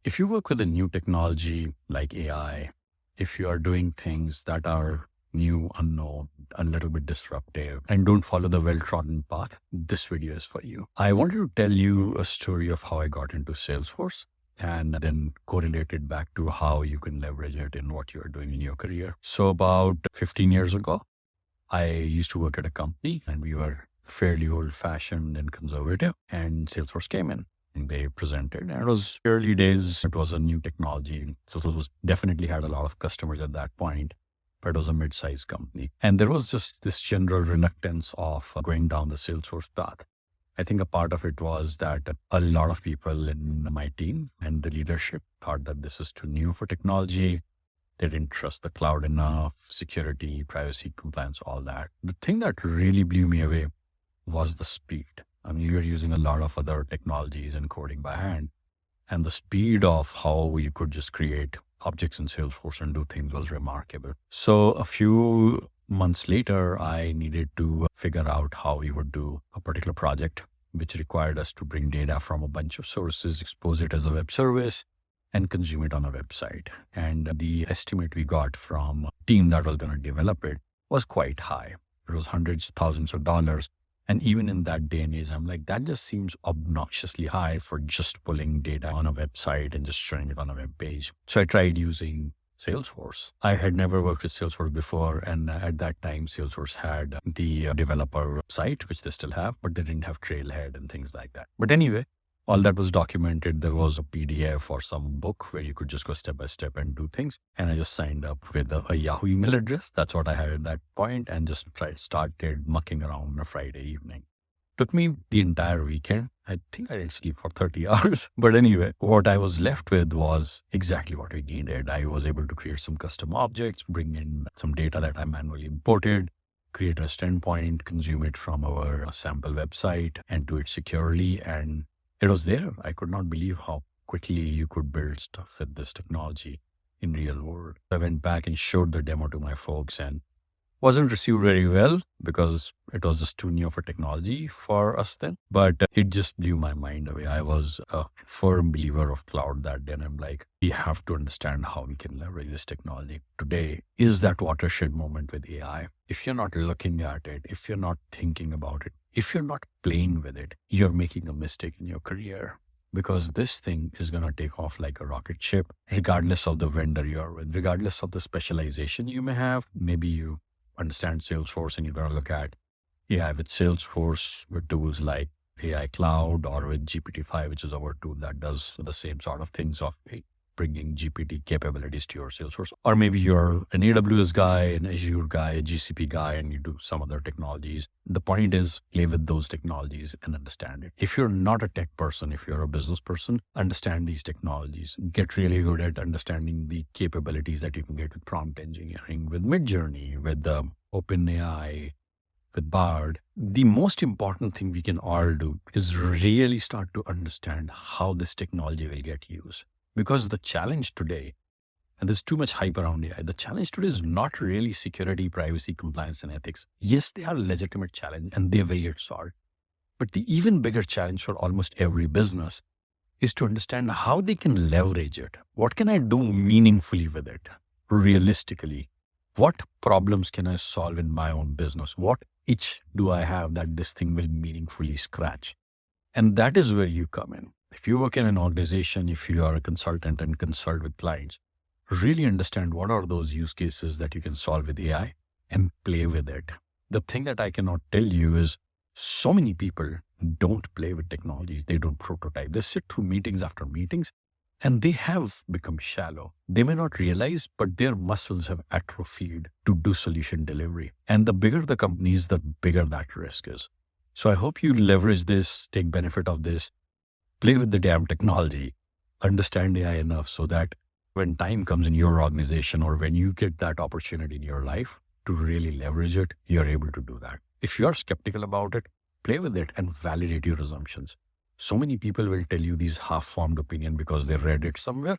If you work with a new technology like AI, if you are doing things that are new, unknown, a little bit disruptive, and don't follow the well-trodden path, this video is for you. I wanted to tell you a story of how I got into Salesforce and then correlate it back to how you can leverage it in what you're doing in your career. So about 15 years ago, I used to work at a company and we were fairly old-fashioned and conservative, and Salesforce came in. They presented, and it was early days. It was a new technology. So it was definitely had a lot of customers at that point, but it was a mid-sized company. And there was just this general reluctance of going down the Salesforce path. I think a part of it was that a lot of people in my team and the leadership thought that this is too new for technology. They didn't trust the cloud enough, security, privacy, compliance, all that. The thing that really blew me away was the speed. I mean, you're using a lot of other technologies and coding by hand, and the speed of how you could just create objects in Salesforce and do things was remarkable. So a few months later, I needed to figure out how we would do a particular project, which required us to bring data from a bunch of sources, expose it as a web service, and consume it on a website. And the estimate we got from a team that was going to develop it was quite high. It was hundreds, thousands of dollars. And even in that day and age, I'm like, that just seems obnoxiously high for just pulling data on a website and just showing it on a web page. So I tried using Salesforce. I had never worked with Salesforce before. And at that time, Salesforce had the developer site, which they still have, but they didn't have Trailhead and things like that. But anyway, all that was documented. There was a PDF or some book where you could just go step by step and do things. And I just signed up with a Yahoo email address. That's what I had at that point, and just started mucking around on a Friday evening. Took me the entire weekend. I think I didn't sleep for 30 hours. But anyway, what I was left with was exactly what we needed. I was able to create some custom objects, bring in some data that I manually imported, create a endpoint, consume it from our sample website, and do it securely. And it was there. I could not believe how quickly you could build stuff with this technology in real world. I went back and showed the demo to my folks, and wasn't received very well because it was just too new of a technology for us then. But it just blew my mind away. I was a firm believer of cloud that day, and I'm like, we have to understand how we can leverage this technology. Today is that watershed moment with AI. If you're not looking at it, if you're not thinking about it, if you're not playing with it, you're making a mistake in your career. Because this thing is going to take off like a rocket ship, regardless of the vendor you're with, regardless of the specialization you may have. Maybe you understand Salesforce and you're going to look at AI with Salesforce, with tools like AI Cloud, or with GPTfy, which is our tool that does the same sort of things of bringing GPT capabilities to your Salesforce. Or maybe you're an AWS guy, an Azure guy, a GCP guy, and you do some other technologies. The point is, play with those technologies and understand it. If you're not a tech person, if you're a business person, understand these technologies. Get really good at understanding the capabilities that you can get with prompt engineering, with Midjourney, with OpenAI, with Bard. The most important thing we can all do is really start to understand how this technology will get used. Because the challenge today, and there's too much hype around AI, the challenge today is not really security, privacy, compliance, and ethics. Yes, they are a legitimate challenge and they will get solved. But the even bigger challenge for almost every business is to understand how they can leverage it. What can I do meaningfully with it, realistically? What problems can I solve in my own business? What itch do I have that this thing will meaningfully scratch? And that is where you come in. If you work in an organization, if you are a consultant and consult with clients, really understand what are those use cases that you can solve with AI and play with it. The thing that I cannot tell you is so many people don't play with technologies. They don't prototype. They sit through meetings after meetings and they have become shallow. They may not realize, but their muscles have atrophied to do solution delivery. And the bigger the companies, the bigger that risk is. So I hope you leverage this, take benefit of this, play with the damn technology, understand AI enough so that when time comes in your organization or when you get that opportunity in your life to really leverage it, you're able to do that. If you're skeptical about it, play with it and validate your assumptions. So many people will tell you these half-formed opinion because they read it somewhere,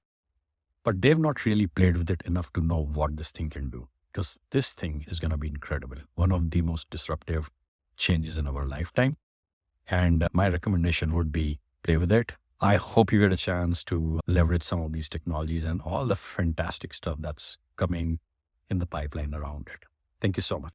but they've not really played with it enough to know what this thing can do. Because this thing is going to be incredible. One of the most disruptive changes in our lifetime. And my recommendation would be play with it, I hope you get a chance to leverage some of these technologies and all the fantastic stuff that's coming in the pipeline around it. Thank you so much.